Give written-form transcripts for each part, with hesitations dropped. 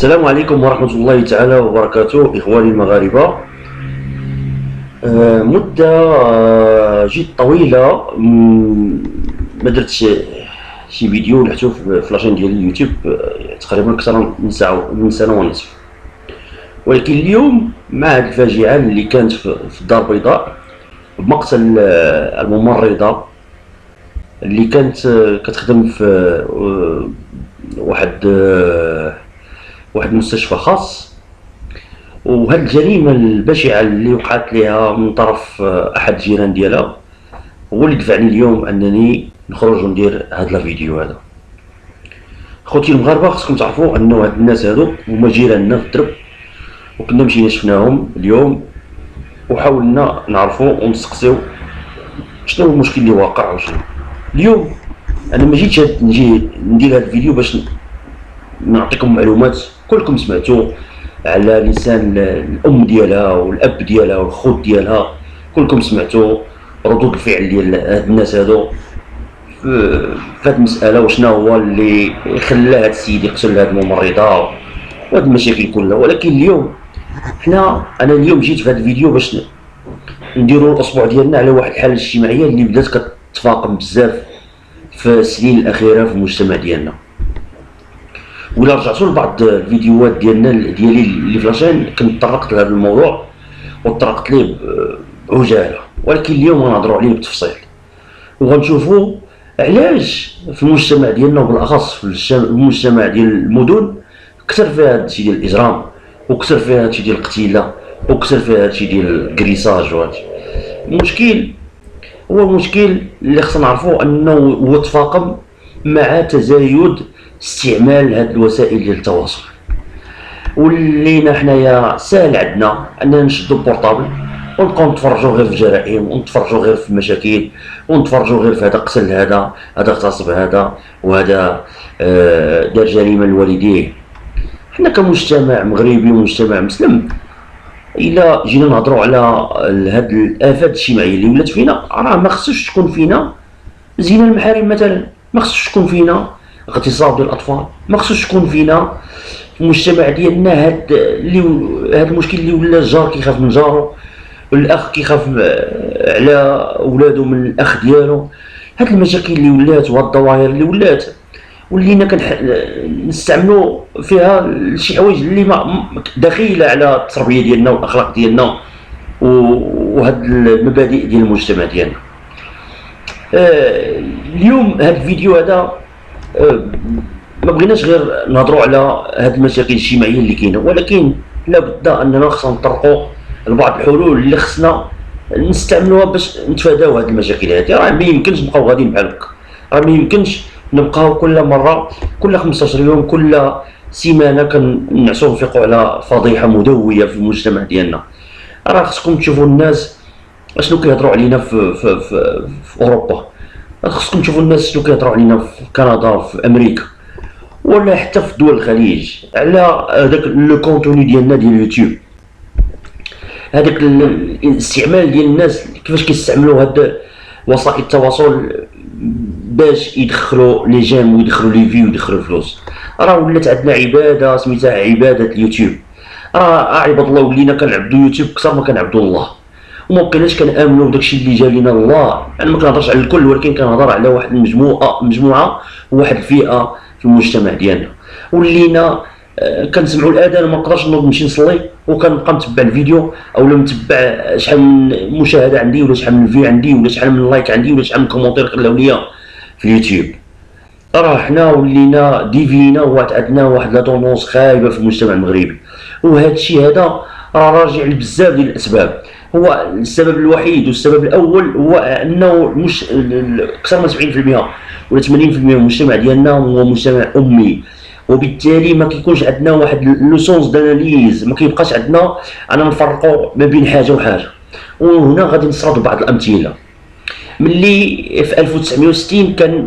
السلام عليكم ورحمة الله تعالى وبركاته إخواني المغاربة. مدة جد طويلة ما درتش شي فيديو لحتو في لاشين ديال اليوتيوب، تقريبا أكثر من سنة ونصف. ولكن اليوم مع هذه الفاجعة اللي كانت في الدار البيضاء بمقتل الممرضة اللي كانت كتخدم في واحد المستشفى خاص، وهاد الجريمة البشعة اللي وقعت لها من طرف أحد الجيران ديالها هو اللي دفعني اليوم أنني نخرج وندير هاد الفيديو هذا. خوتي المغاربة، خصكم تعرفوا أنه هاد الناس هادو هما جيراننا في الدرب، وكنا مشينا شفناهم اليوم وحاولنا نعرفوا ونسقسيو شنو هو المشكل اللي واقع وشنو. اليوم أنا ما جيتش نجي ندير هاد الفيديو باش نعطيكم معلومات كلكم سمعتوا على لسان الام ديالها والاب ديالها والخوت ديالها، كلكم سمعتوا ردود الفعل ديال هاد الناس هادو في هاد المساله، وشنا هو اللي خلى هاد السيد يقتل هاد الممرضه وهاد المشاكل كلها. ولكن اليوم انا اليوم جيت في هاد الفيديو باش نديروا الاصبع ديالنا على واحد الحاله الاجتماعيه اللي بدات كتفاقم بزاف في السنين الاخيره في المجتمع ديالنا. ولا رجعتوا لبعض الفيديوهات ديالي اللي في لاشين كنت طرقت لهذا الموضوع وطرقت ليه بعجاله، ولكن اليوم غنهضروا عليه بالتفصيل وغنشوفوا علاش في المجتمع ديالنا وبالاخص في المجتمع ديال المدن كثر فيها هادشي ديال الاجرام، وكثر فيها هادشي ديال القتيله، وكثر فيها هادشي ديال الكريساج. وهادشي المشكل هو المشكل اللي خصنا نعرفوا انه هو تفاقم مع تزايد استعمال هاد الوسائل ديال التواصل، ولينا حنايا ساهل عندنا اننا نشدو البورطابل ونبقاو نتفرجوا غير في الجرائم، ونتفرجوا غير في المشاكل، ونتفرجوا غير في هذا قتل هذا اغتصب هذا، وهذا دار جريمه لوالديه. حنا كمجتمع مغربي ومجتمع مسلم الا جينا نهضروا على هاد الافات الاجتماعيه اللي ولات فينا، راه ما خصوش تكون فينا زنا المحارم مثلا، ما خصوش تكون فينا اغتصاب ديال الاطفال، ما خصوش تكون فينا في المجتمع ديالنا هاد المشكل اللي ولا الجار كيخاف من جارو، والاخ كيخاف على ولادو من الاخ ديالو. هاد المشاكل اللي ولات وهاد الظواهر اللي ولات ولينا نستعملوا فيها شي حوايج اللي ما دخيله على التربيه ديالنا والاخلاق ديالنا وهاد المبادئ ديال المجتمع ديالنا. اليوم هاد الفيديو هذا ما بغيناش غير نهضروا على هاد المشاكل الاجتماعيه اللي كاينه، ولكن لابد اننا خصنا نطرقوا لبعض الحلول اللي خصنا نستعملوها باش نتفاداو هاد المشاكل هادي. راه ما يمكنش نبقاو غاديين بحال هكا، راه ما يمكنش نبقاو كل مره كل 15 يوم كل سيمانه كنعسوا نفيقوا على فضيحه مدويه في المجتمع ديالنا. راه خصكم تشوفوا الناس اشنو كيهضروا علينا في اوروبا، خصكم تشوفوا الناس شنو كيهضروا علينا في كندا، في امريكا، ولا حتى في دول الخليج، على هذاك لو كونتوني ديالنا ديال اليوتيوب، هذاك الاستعمال ديال الناس كيفاش كيستعملوا هاد وسائل التواصل باش يدخلوا لي جيم ويدخلوا لي في ويدخلوا الفلوس. راه ولات عندنا عباده سميتها عباده اليوتيوب. راه عباد الله ولينا كنعبدوا يوتيوب اكثر ما كنعبدوا الله، وما بقيناش كنامنوا بداكشي اللي جا لينا الله. انا ما كنهضرش على الكل، ولكن كنهضر على واحد المجموعه وواحد الفئه في المجتمع ديالنا. ولينا كنسمعوا الاذان ما نقدرش نوض نمشي نصلي، وكنبقى نتبع الفيديو اولا نتبع شحال من مشاهده عندي، ولا شحال من فيو عندي، ولا شحال من لايك عندي، ولا شحال من كومونتير خلاو ليا في اليوتيوب. راه حنا ولينا ديفينا عندنا واحد لا طونونس خايبه في المجتمع المغربي، وهذا الشيء هذا راه راجع لبزاف ديال الاسباب. هو السبب الوحيد والسبب الاول هو انه اكثر من 70% ولا 80% من المجتمع ديالنا هو مجتمع امي، وبالتالي ما كيكونش عندنا واحد لو سونس داناليز، ما كيبقاش عندنا انا نفرقوا ما بين حاجه وحاجه. وهنا غادي نسرد بعض الامثله. ملي في 1960 كان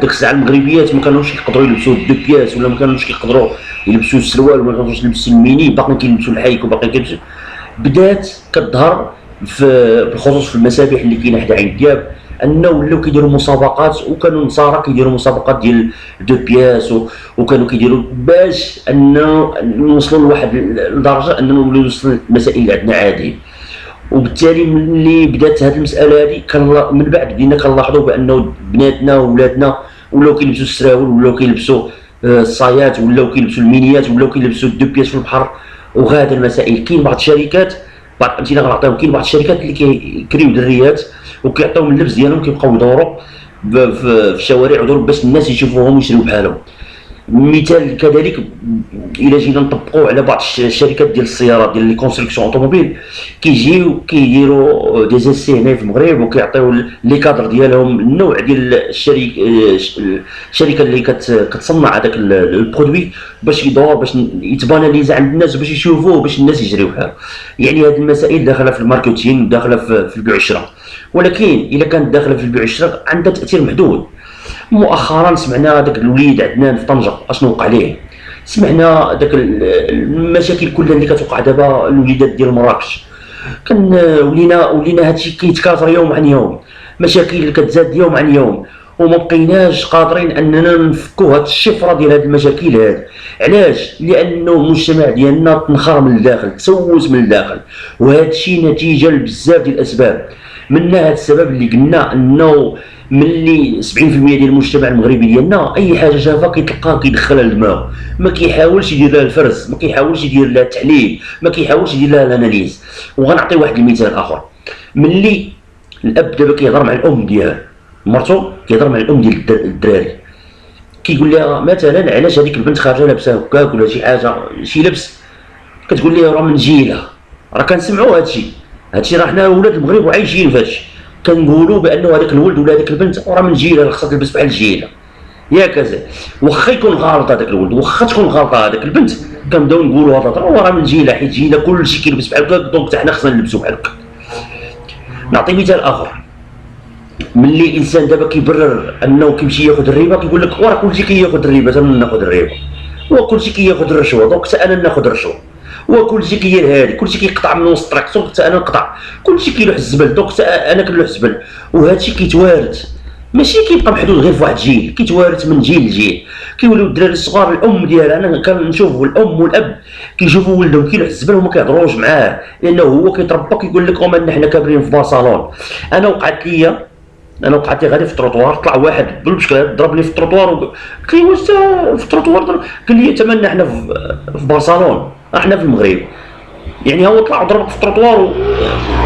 ديك الساعه المغربيات ما كانوش يقدروا يلبسوا دو بياس، ولا ما كانوش يقدروا يلبسوا السروال، وما كانوش يلبسوا الميني، باقيين كيلبسوا الحيك وباقيين كيلبسوا. بدات كتظهر بالخصوص في المسابح اللي كاينه حدا عين دياب انه ولاو كيديروا مسابقات، وكانوا النصارى كيديروا مسابقات ديال دو بياس وكانوا كيديروا باش انه نوصلوا لواحد الدرجه اننا نوليو نوصل المسائل اللي عندنا عاديه. وبالتالي ملي بدات هذه المساله هذه من بعد بدينا كنلاحظوا بانه بناتنا وولادنا ولاو كيلبسوا السراول، ولاو كيلبسوا الصايات، ولاو كيلبسوا المينيات، ولاو كيلبسوا الدو بياس في البحر وغادا المسائل. كاين بعض الشركات، بعض الامثله غنعطيهم، كاين بعض الشركات اللي كيكريو دريات وكيعطيوهم اللبس ديالهم كيبقاو يدوروا في الشوارع ودوروا باش الناس يشوفوهم ويشريو بحالهم. مثال كذلك الى جينا نطبقوا على بعض الشركات ديال السيارات ديال لي كونستركسيون اوتوموبيل، كيجيو كيديروا دي زيسي هنا في المغرب وكيعطيو لي كادر ديالهم النوع ديال الشركه اللي كتصنع هذاك البرودوي باش يدور باش يتباناليزا عند الناس باش يشوفوه باش الناس يشريو بحاله. يعني هذه المسائل داخله في الماركتينغ، داخله في البيع والشراء، ولكن الا كانت داخله في البيع والشراء عندها تاثير محدود. مؤخرا سمعنا داك الوليد عندنا في طنجه اشنو وقع ليه، سمعنا داك المشاكل كلها اللي كتوقع دابا الوليدات ديال مراكش، كان ولينا هادشي كيتكاثر يوم عن يوم، مشاكل اللي كتزاد يوم عن يوم، وما بقيناش قادرين اننا نفكوا هاد الشفره ديال هاد المشاكل هاد. علاش؟ لانه المجتمع ديالنا تنخر من الداخل، تسوس من الداخل، وهذا الشيء نتيجه لبزاف ديال الاسباب. منها هذا السبب اللي قلنا انه ملي 70% ديال المجتمع المغربي ديالنا اي حاجه شافها كيتلقاها كيدخلها لدماغه، ما كيحاولش يدير لها الفرز، ما كيحاولش يدير لها التحليل، ما كيحاولش يدير لها الاناليز. وغنعطي واحد المثال اخر، ملي الاب دابا كيهضر مع الام ديال مرتو، كيهضر مع الام ديال الدراري، كيقول لها مثلا علاش هذيك البنت خارجه لابسه هكاك ولا شي حاجه شي لبس، كتقول لي راه من جيلها. راه كنسمعوا هادشي راه حنا ولاد المغرب وعايشين فهادشي، كنقولوا بانه هذاك الولد ولا هذيك البنت راه من جيلها خاصها تلبس بحال الجيله ياك ازاي. واخا يكون غلط هذاك الولد، واخا تكون غلطه هذاك البنت، كنبداو نقولوا هذا راه من جيلها، حيت جيلها كلشي كيلبس بحال هكاك، دونك حتى حنا خصنا نلبسوا بحال هكاك. نعطي مثال اخر، ملي الانسان دابا كيبرر انه كيمشي ياخذ الربا، كيقول لك راه كلشي كياخذ الربا حتى انا ناخذ الربا، وكلشي كياخذ الرشوه دونك حتى انا ناخذ الرشوه، وكلشي كيدير هادي، كلشي كيقطع من وسط الطريق دونك حتى انا نقطع، كلشي كيلوح الزبل دونك حتى انا كنلوح الزبل. وهادشي كيتوارث، ماشي كيبقى محدود غير في واحد الجيل، كيتوارث من جيل لجيل. كيوليو الدراري الصغار الام ديالها، انا كنشوف الام والاب كيشوفوا ولدهم كيلوح الزبل وما كيهضروش معاه، لانه هو كيتربى كيقول لك حنا كابرين في بارصالون. انا وقعت لي غادي في التروطوار، طلع واحد بالبشكل ضربني في التروطوار، قلت له واش في التروطوار؟ قال لي تمنى حنا في بارصالون، احنا في المغرب. يعني هو طلع وضربك في التروطوار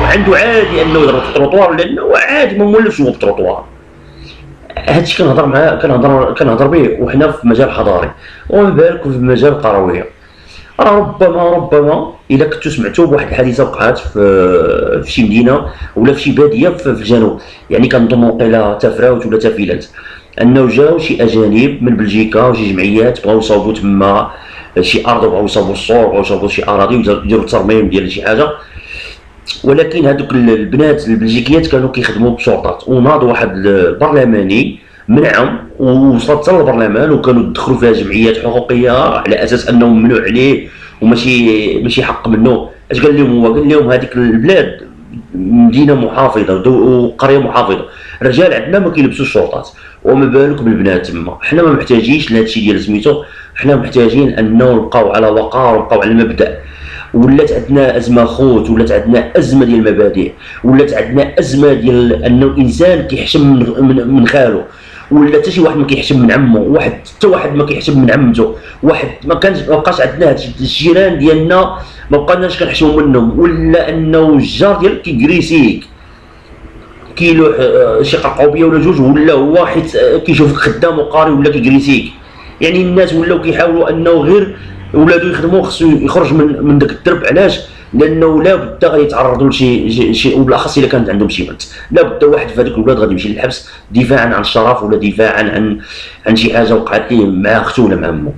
وعنده عادي انه يضرب في التروطوار لانه عادي ما مولفش هو في التروطوار. هادشي كنهضر معاه، كنهضر به وحنا في مجال حضاري، وما بالك في المجال القرويه. راه ربما الا كنتو سمعتوا بواحد الحادثه وقعت في شي مدينه ولا في شي باديه في الجنوب، يعني كنظن وقيلا تفراوت ولا تفيلات، انه جاو شي اجانب من بلجيكا وشي جمعيات بغاو يصاوبوا تما شي ارض، بغاو يصاوبوا الصور، بغاو يصاوبوا شي اراضي ويديروا الترميم ديال شي حاجه. ولكن هذوك البنات البلجيكيات كانوا كيخدموا بشرطات، وناض واحد البرلماني منعهم ووصلت حتى للبرلمان، وكانوا دخلوا فيها جمعيات حقوقيه على اساس انه ممنوع عليه وماشي حق منه. اش قال لهم هو؟ قال لهم هذيك البلاد مدينه محافظه وقريه محافظه، الرجال عندنا ما كيلبسوش الشرطات، وما بالك بالبنات تما. حنا ما محتاجينش لهذا الشيء ديال سميتو، حنا محتاجين انه نبقاو على وقار ونبقاو على المبدا. ولات عندنا ازمه خوت، ولات عندنا ازمه ديال المبادئ، ولات عندنا ازمه ديال انه الانسان كيحشم من خالو، ولا حتى شي واحد ما كيحشم من عمو، حتى واحد ما كيحشم من عمته، واحد ما بقاش عندنا هاد الجيران ديالنا ما بقيناش كنحشموا منهم، ولا انه الجار ديالك كيكريسيك كيلوح شي قرقوبيه ولا جوج، ولا هو حيت كيشوفك خدام وقاري ولا كيكريسيك. يعني الناس ولاو كيحاولوا انه غير ولادو يخدموا خصو يخرج من داك الدرب. علاش؟ لانه لا بد غادي يتعرضوا لشي وبالاخص الا كانت عندهم شي بنت، لا بد واحد في هذوك الولاد غادي يمشي للحبس دفاعا عن الشرف ولا دفاعا عن شي حاجه وقعت ليه مع اختو ولا مع امه.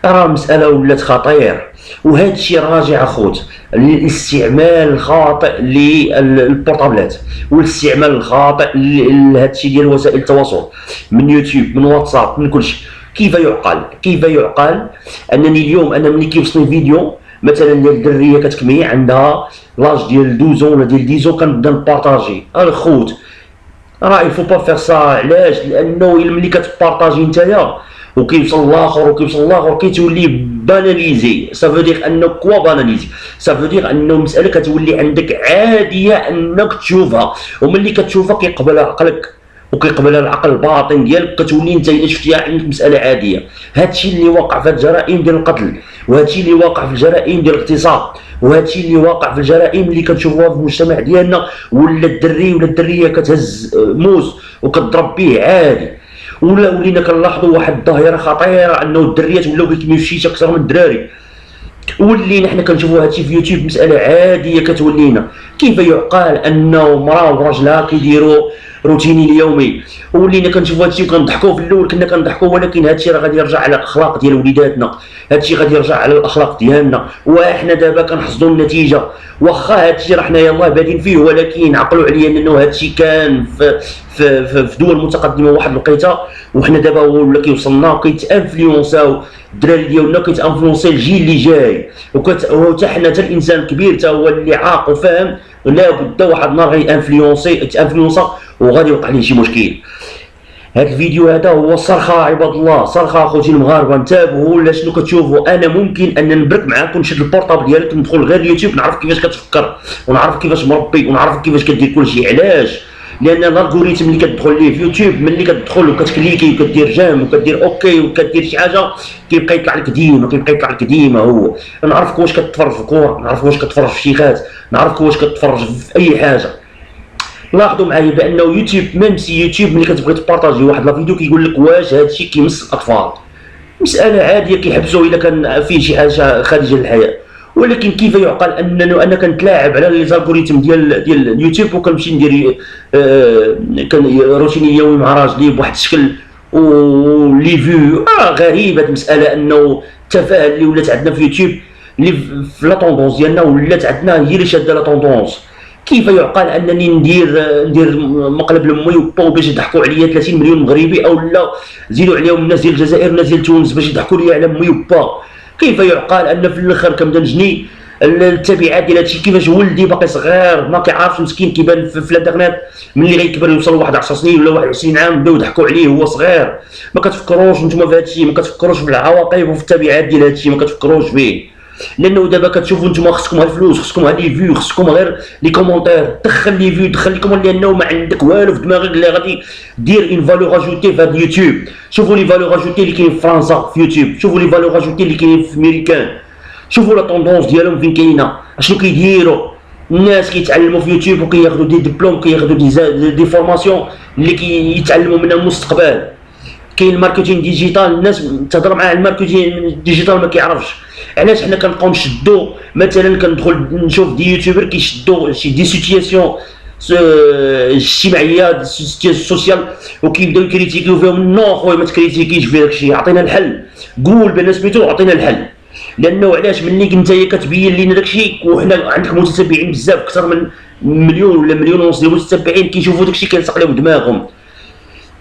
راه المساله ولات خطير، وهذا الشيء راجع اخوت للاستعمال الخاطئ للبورطابلات، والاستعمال الخاطئ لهذا الشيء ديال وسائل التواصل، من يوتيوب من واتساب من كل شيء. كيف يعقل انني اليوم انا ملي كيوصلني فيديو مثلا ديال الدريه كتكمي عندها لاج ديال 12 ولا ديال 10 كنبدا نبارطاجي الخوت، راه يفو با فيغ سا. علاش؟ لانه الا ملي كتبارطاجي نتايا وكيوصل لاخر وكيوصل لاخر كيتولي باناليزي. سافو دير انه كوا باناليزي، سافو دير انه المساله كتولي عندك عاديه انك تشوفها، وملي كتشوفها كيقبلها عقلك وكيقبلها العقل الباطن ديالك، كتولي انت الا شفتيها عندك مساله عاديه. هادشي اللي واقع في الجرائم ديال القتل، وهادشي اللي واقع في الجرائم ديال الاغتصاب، وهادشي اللي واقع في الجرائم اللي كنشوفوها في المجتمع ديالنا. ولا الدري ولا الدريه كتهز موس وكتضرب به عادي. ولا ولينا كنلاحظوا واحد الظاهره خطيره انه الدريات ولاو كيكميو الشيشه اكثر من الدراري. ولينا حنا كنشوفوا هادشي في يوتيوب مساله عاديه كتولينا. كيف يعقل انه مراه وراجلها كيديروا روتيني اليومي؟ ولينا كنشوفوا هادشي وكنضحكوا. في الاول كنا كنضحكوا، ولكن هادشي راه غادي يرجع على الاخلاق ديال وليداتنا، هادشي غادي يرجع على الاخلاق ديالنا، وحنا دابا كنحصدوا النتيجه. واخا هادشي راه حنا يلاه بادين فيه، ولكن عقلوا عليا انه هادشي كان في دول متقدمه واحد الوقيته، وحنا دابا ولا كيوصلنا كيتانفلونساو الدراري ديالنا، كيتانفلونسي الجيل اللي جاي. وحتى حنا حتى الانسان الكبير حتى هو اللي عاق وفاهم لابد واحد النهار غادي انفلونسا وغادي يوقع ليه شي مشكل. هذا الفيديو هذا هو صرخه عباد الله، صرخه اخوتي المغاربه. انتبهوا لشنو كتشوفوا. انا ممكن ان نبرك معاكم، نشد البورطابل ديالك ندخل غير اليوتيوب، نعرف كيفاش كتفكر ونعرف كيفاش مربي ونعرف كيفاش كدير كلشي. علاش؟ لان الالغوريثم اللي كتدخل ليه في يوتيوب، ملي كتدخل وكتكليكي وكدير جام وكدير اوكي وكدير شي حاجه، كيبقى يطلع لك ديما، كيبقى يطلع لك ديما هو. نعرفك واش كتفرج في كوره، نعرفك واش كتفرج في شيخات، نعرفك واش كتفرج في اي حاجه. لاحظوا معايا بانه يوتيوب، ميم سي يوتيوب ملي كتبغي تبارطاجي واحد لا فيديو كيقول لك واش هادشي كيمس الاطفال، مساله عاديه كيحبسوا الا كان فيه شي حاجه خارجه للحياه. ولكن كيف يعقل انه انا كنتلاعب على الالغوريثم ديال اليوتيوب وكنمشي ندير كان روتيني يومي مع راجلي بواحد الشكل ولي فيو غريب. هاد المساله انه التفاهه اللي ولات عندنا في يوتيوب اللي في لا طوندونس ديالنا ولات عندنا هي اللي شاده لا طوندونس. كيف يعقل انني ندير مقلب لامي وبا باش يضحكوا عليا 30 مليون مغربي، او لا زيدوا عليهم الناس ديال الجزائر الناس ديال تونس باش يضحكوا لي على امي وبا؟ كيف يعقل ان في الاخر كنبدا نجني التبعات ديال هادشي؟ كيفاش ولدي باقي صغير ما كيعرفش مسكين كيبان في الانترنت، ملي غيكبر يوصل لواحد 10 سنين ولا 21 عام بداو يضحكوا عليه وهو صغير. ما كتفكروش نتوما في هادشي، ما كتفكروش في العواقب وفي التبعات ديال هادشي، ما كتفكروش فيه. لانه دابا كتشوفوا نتوما خصكم هاد الفلوس، خصكم هاد لي فيو، خصكم غير لي كومونتير، دخل لي فيو دخل لي كومون، لانه ما عندك والو في دماغك اللي غادي دير اون فالور اجوتي في هاد اليوتيوب. شوفوا لي فالور اجوتي اللي كاين في فرنسا في يوتيوب، شوفوا لي فالور اجوتي اللي كاين في امريكان، شوفوا لا طوندونس ديالهم فين كاينه، اشنو كيديروا. الناس كيتعلموا في يوتيوب وكياخذوا دي دبلوم، كياخذوا دي فورماسيون اللي كيتعلموا منها المستقبل. كاين الماركتينغ ديجيتال، الناس تهضر معاه الماركتينغ ديجيتال ما كيعرفش. علاش حنا كنبقاو نشدوا؟ مثلا كندخل نشوف دي يوتيوبر كيشدوا شي دي سيتياسيون اجتماعيه سوسيال وكيبداو يكريتيكيو فيهم. نو خويا ما تكريتيكيش في داكشي، عطينا الحل، قول بان سميتو عطينا الحل. لانه علاش؟ ملي نتايا كتبين لينا داكشي وحنا عندك متتبعين بزاف اكثر من مليون ولا مليون ونص ديال المتتبعين كيشوفوا داكشي كيلصق لهم دماغهم.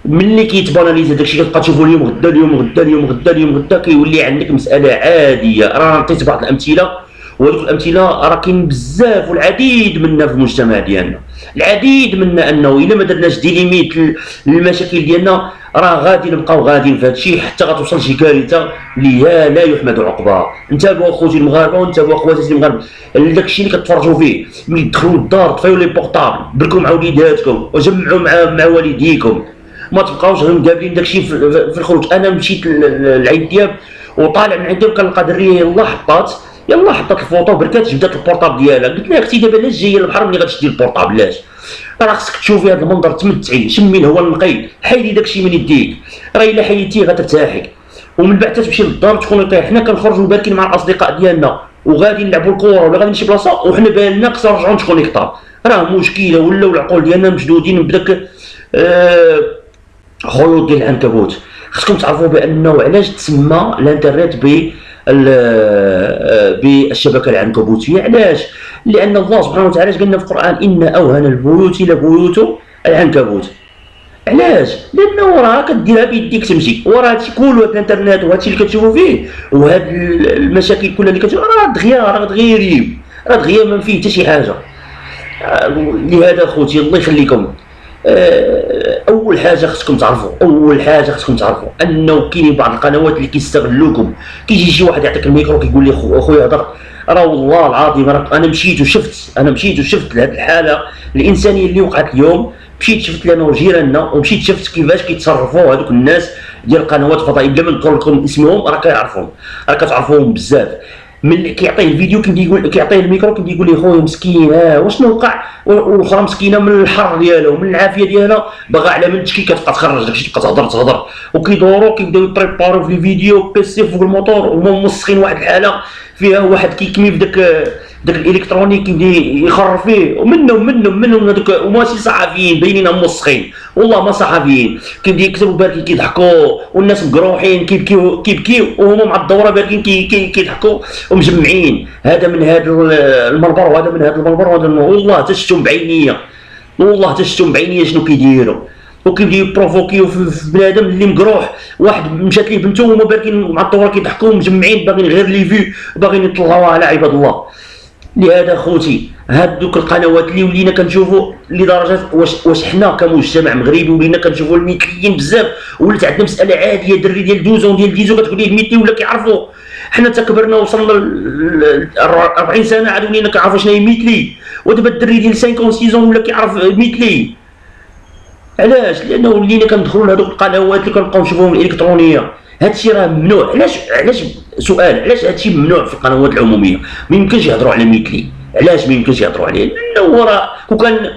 ملي كيتباناليزا داكشي كتبقى تشوفو اليوم غدا اليوم غدا اليوم غدا اليوم غدا، كيولي عندك مساله عاديه. راه عطيت بعض الامثله، وهذوك الامثله راه كاين بزاف والعديد منها في المجتمع ديالنا، العديد منها انه الا ما درناش دي ليميت للمشاكل ديالنا راه غادي نبقاو غاديين في هادشي حتى غتوصل شي كارثه اللي لا يحمد عقباها. انتبهوا اخوتي المغاربه وانتبهوا اخواتي المغاربه لداكشي اللي كتفرجوا فيه. ملي تدخلوا للدار طفيو لي بورطابل، بركوا مع وليداتكم وجمعوا مع والديكم، ما تبقاوش غير مقابلين داكشي في الخروج. انا مشيت لعيد دياب وطالع من عندهم كنلقى دريه يلا حطات الفوطو بركات جبدات البورطابل ديالها. قلت لها اختي دابا علاش جايه للبحر ملي غتشدي البورطابل؟ علاش؟ راه خصك تشوفي هذا المنظر، تمتعي، شمي الهواء النقي، حيدي داكشي من يديك، راه الا حيدتيه غترتاحي. ومن بعد تمشي للدار تكوني طيح. حنا كنخرجوا باركين مع الاصدقاء ديالنا وغادي نلعبوا الكره ولا غادي نمشي بلاصه وحنا بالنا خصنا نرجعوا نتكونيكطا، راه مشكله. ولاو العقول ديالنا مشدودين بداك خيوط ديال العنكبوت. خصكم تعرفوا بانه علاش تسمى الانترنت بالشبكه العنكبوتيه. علاش؟ لان الله سبحانه وتعالى قال لنا في القران ان اوهن البيوت لبيوت العنكبوت. علاش؟ لانه راه كديرها بيديك تمشي، وراه هادشي كله الانترنت وهادشي اللي كتشوفوا فيه وهاد المشاكل كلها اللي كتشوفوا راه دغيا ما فيه حتى شي حاجه. لهذا خوتي الله يخليكم اول حاجه خصكم تعرفوا انه كاينين بعض القنوات اللي كيستغلوكم. كيجي شي واحد يعطيك الميكرو كيقول لي اخويا هضر، راه والله العظيم انا مشيت وشفت لهذه الحاله الانسانيه اللي وقعت اليوم. مشيت شفت لنا وجيراننا، ومشيت شفت كيفاش كيتصرفوا هذوك الناس ديال القنوات الفضائيه بلا ما نذكر لكم اسمهم، راه كتعرفوهم بزاف. ملي كيعطيه الفيديو كيعطيه الميكرو كيقول لي خويا مسكين واشنو وقع، والاخرى مسكينه من الحر ديالها ومن العافيه ديالها باغا على من تشكي كتبقى تخرج داكشي، تبقى تهضر وكيدوروا كيبداو يبريبارو في الفيديو بيسي فوق الموتور وهما موسخين واحد الحاله فيها واحد كيكمي في داك الالكترونيك كيبدا يخرب فيه. ومنهم هذوك وماشي صحفيين باينين موسخين، والله ما صحفيين، كيبدا يكتبوا باركين كيضحكوا والناس مقروحين كيبكيو وهما مع الدوره باركين كيضحكوا ومجمعين، هذا من هذا المنبر وهذا من هذا المنبر وهذا. والله تشتم بعينيا شنو كيديروا، وكيبداو يبروفوكيو في بنادم اللي مقروح. واحد مشات ليه بنته وهما باركين مع الدوره كيضحكوا مجمعين باغيين غير لي في باغيين يطلعوها على عباد الله. لهذا خوتي هادوك القنوات اللي ولينا كنشوفوا لدرجه واش حنا كمجتمع مغربي ولينا كنشوفوا المثليين بزاف، ولات عندنا مساله عاديه. دري ديال 12 ديال 10 كتقول ليه المثلي ولا كيعرفوا. حنا تكبرنا وصلنا ل 40 سنه عاد ولينا كنعرفوا شنو هي مثلي، ودابا الدري ديال 5 6 ولا كيعرف مثلي. علاش؟ لانه ولينا كندخلوا لهذوك القنوات اللي كنبقاو نشوفوهم الالكترونيه. هادشي راه ممنوع. علاش سؤال، علاش هادشي ممنوع في القنوات العموميه؟ ما يمكنش يهضروا على مثلي. علاش ما يمكنش يهضروا عليه؟ لانه هو راه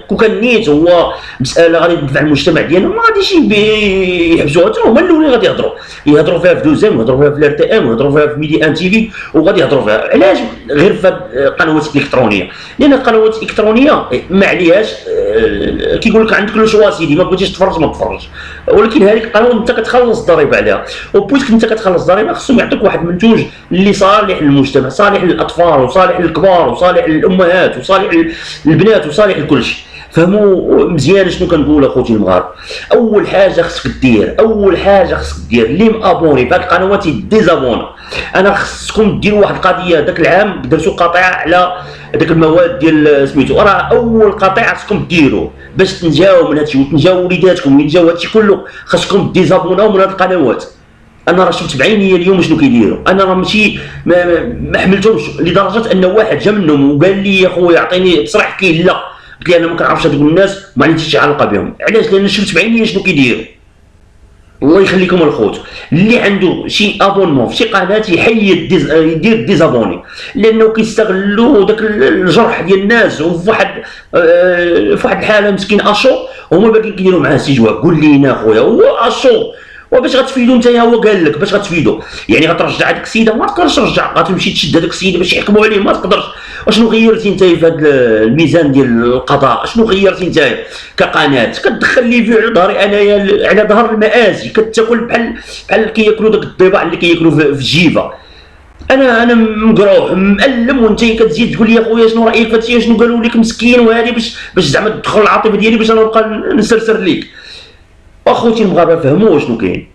كون كان نيت هو مساله غادي تنفع المجتمع ديالنا ما غاديش يحبسوها. حتى هما الاولين غادي يهضروا فيها في دوزام، ويهضروا فيها في الار تي ام، ويهضروا فيها في ميدي ان تي في، وغادي يهضروا فيها. علاش غير في القنوات الالكترونيه؟ لان القنوات الالكترونيه ما عليهاش كيقول لك عندك لو شوا سيدي، ما بغيتيش تفرج ما تفرج. ولكن هذيك القناه انت كتخلص الضريبه عليها، وبويسك انت كتخلص الضريبه خصهم يعطيك واحد المنتوج اللي صالح للمجتمع، صالح للاطفال وصالح للكبار وصالح للامهات وصالح للبنات وصالح لكل شيء. فهموا مزيان شنو كنقول اخوتي المغاربه. اول حاجه خصك دير اللي مابوني في هاد القنوات ديزابونا. انا خصكم ديروا واحد القضيه. داك العام درتوا قطيعه على داك المواد ديال سميتو، راه اول قطيعه خصكم ديروا باش تنجاو من هادشي وتنجاو وليداتكم وينجاو هادشي كله. خصكم ديزابوناو من هاد القنوات. انا راه شفت بعينيا اليوم شنو كيديروا. انا راه ماشي ما حملتهمش لدرجه ان واحد جا منهم وقال لي يا خويا عطيني تصريح، قلت ليه لا، قلت لي انا ما كنعرفش هذوك الناس ما عنديش شي علاقه بهم. علاش؟ لان شفت بعينيا شنو كيديروا. الله يخليكم الخوت اللي عنده شي ابونمون في شي قناه يحيد يدير ديزابوني، لانه كيستغلوا داك الجرح ديال الناس. وفي واحد الحاله مسكين اشو هما باقيين كيديروا معاه استجواب. قول لينا خويا هو اشو وباش غتفيدو نتايا؟ هو قال لك باش غتفيدو، يعني غترجع هذيك السيده؟ ما تقدرش ترجع، غتمشي تشد هذيك السيده باش يحكموا عليه؟ ما تقدرش. اشنو غيرتي نتايا في هذا الميزان ديال القضاء؟ اشنو غيرتي نتايا كقناه؟ كتدخل لي فيو على ظهري انايا، على ظهر المآسي، كتاكل بحال كياكلوا داك الضباع اللي كياكلوا في الجيفه. انا مقروح مألم، وانت كتزيد تقول لي يا خويا شنو رايك في هادشي، شنو قالوا لك مسكين وهذه باش زعما تدخل العاطفه ديالي باش انا نبقى نسرسر ليك. اخوتي المغاربه فهموا شنو كاين.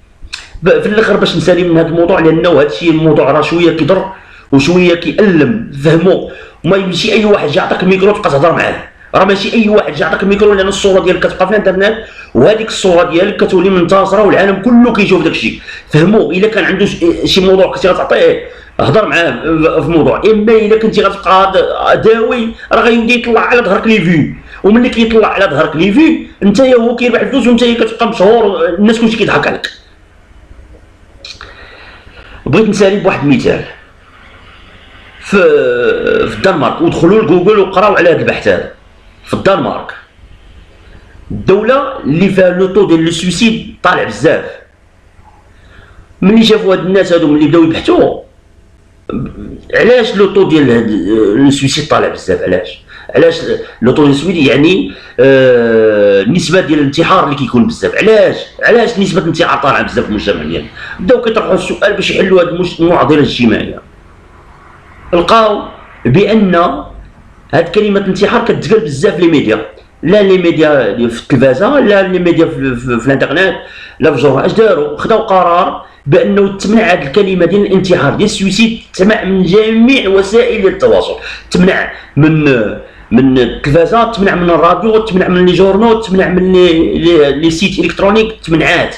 في الاخر باش نسالي من هذا الموضوع، لانه هذا الشيء الموضوع راه شويه كيضر وشويه كيألم. فهموا، وما يمشي اي واحد جا عطاك الميكرو تبقى تهضر معاه. راه ماشي اي واحد جا عطاك الميكرو، لان الصوره ديالك كتبقى في الانترنت وهذيك الصوره ديالك كتولي منتشره والعالم كله كيشوف داك الشيء. فهموا، الا كان عنده شي موضوع كنتي غتعطيه هضر معاه في موضوع. اما الا كنتي غتبقى داوي راه غيبدا يطلع على ظهرك لي فيو، وملي كيطلع على ظهرك لي فيو انت هو كيربح الفلوس وانت كتبقى مشهور، الناس كلشي كيضحك عليك. بغيت نسالي بواحد المثال في الدنمارك، ودخلوا لجوجل وقراو على هذا البحث هذا. في الدنمارك الدوله اللي فيها لو طو ديال لو سويسيد طالع بزاف. ملي شافوا هاد الناس هادو ملي بداو يبحثوا علاش لو طو ديال لو سويسيد طالع بزاف، علاش لو طو ديال السويد، يعني النسبه ديال الانتحار اللي كيكون بزاف. علاش نسبه الانتحار طالعه بزاف في المجتمع ديالنا؟ بداو كيطرحوا السؤال باش يحلوا هذه المعضله الاجتماعيه. لقاو بان هاد كلمه الانتحار كتقال بزاف لي ميديا، لا لي ميديا في التلفازه، لا لي ميديا في الانترنت، لا في الجورنال. اش داروا؟ خداو قرار بانه تمنع هذه الكلمه ديال الانتحار ديال السويسيد، تمنع من جميع وسائل التواصل، تمنع من من التلفازه، تمنع من الراديو، تمنع من لي جورنو، تمنع من لي سيت الكترونيك، تمنعات.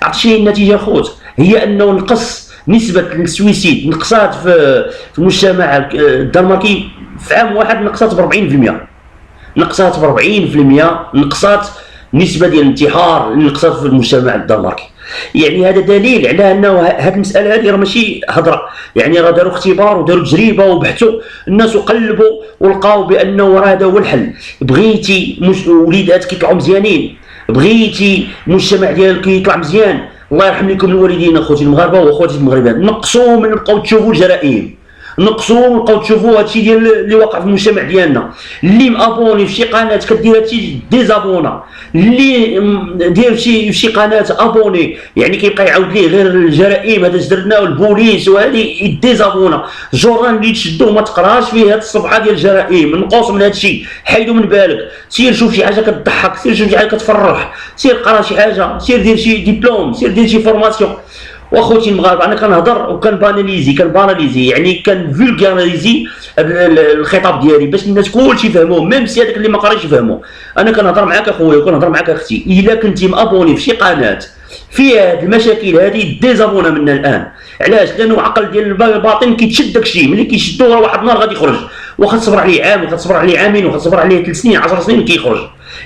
عرفتي شنو هي النتيجه خوت؟ هي انه نقص نسبه السويسيد، نقصات في المجتمع الدنماركي في عام واحد، نقصات ب 40%، نقصات ب 40%، نقصات نسبه ديال الانتحار اللي نقصات في المجتمع الدنماركي. يعني هذا دليل على انه هذه المساله هذه راه ماشي هضره، يعني راه داروا اختبار وداروا تجربه وبحثوا الناس وقلبوا ولقاو بانه راه هذا هو الحل. بغيتي وليداتك يطلعوا مزيانين، بغيتي المجتمع ديالك يطلع مزيان، الله يرحم لكم الوالدين اخوتي المغاربه واخوتي المغربيات، نقصوا من نبقاو تشوفوا الجرائم، نقصوا ونبقاو تشوفوا هادشي ديال اللي واقع في المجتمع ديالنا. اللي مابوني في شي قناه كدير هادشي ديزابونا، اللي داير في شي قناه ابوني يعني كيبقى يعاود ليه غير الجرائم هذا درنا والبوليس وهذه يديزابونا. الجورنال اللي تشدوه ما تقراش فيه هاد الصفحه ديال الجرائم، نقص من هادشي، حيدو من بالك، سير شوف شي حاجه كتضحك، سير شوف شي حاجه كتفرح، سير قرا شي حاجه، سير دير شي ديبلوم، سير دير شي فورماسيون. واخوتي المغاربه انا كنهضر وكنباناليزي يعني كنفولغاريزي الخطاب ديالي باش الناس كلشي يفهموه، ميم سي هذاك اللي ما قاريش يفهموه. انا كنهضر معاك اخويا وكنهضر معاك اختي، الا كنتي مابوني في شي قناه فيها هاد المشاكل هذه ديزابونا منها الان. علاش؟ لانه العقل ديال الباطن كيتشد داكشي، ملي كيشدو راه واحد النهار غادي يخرج، واخا تصبر عليه عام، واخا تصبر عليه عامين، واخا تصبر عليه 3 سنين 10 سنين كيخرج.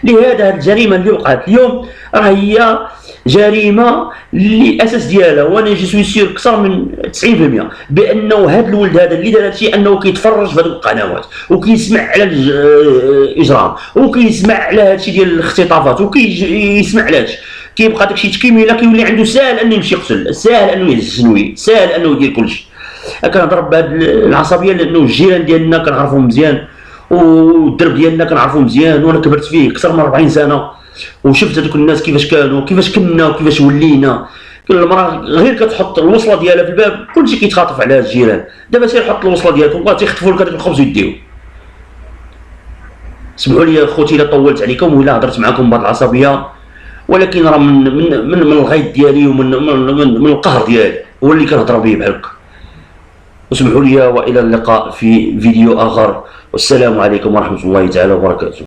لهذا هاد الجريمه اللي وقعت اليوم راه هي جريمه اللي الاساس ديالها وانا جو سوي سير اكثر من 90% بانه هذا الولد هذا اللي دار هادشي انه كيتفرج في هذوك القنوات وكيسمع على الاجرام وكيسمع على هادشي ديال الاختطافات وكيسمع على هادشي، كيبقى داكشي تكميله، كيولي عنده ساهل انه يمشي يقتل، ساهل انه يهز، ساهل انه يدير كلشي. كنهضر بهذه العصبيه لانه الجيران ديالنا كنعرفهم مزيان والدرب ديالنا كنعرفو مزيان، وانا كبرت فيه اكثر من 40 سنه وشفت هذوك الناس كيفاش كانوا، كيفاش كنا وكيفاش ولينا. كل المراه غير كتحط الوصله ديالها في الباب كلشي كيتخاطف على الجيران. دابا سير حط الوصله ديالك وبقى تيخطفوا لك هذاك الخبز ويديو. سمحوا لي اخوتي الا طولت عليكم ولا هضرت معكم بهذه العصبيه، ولكن راه من الغيظ ديالي ومن القهر ديالي هو اللي كنهضر به بحال هكا. وسمحوا لي والى اللقاء في فيديو اخر، والسلام عليكم ورحمه الله تعالى وبركاته.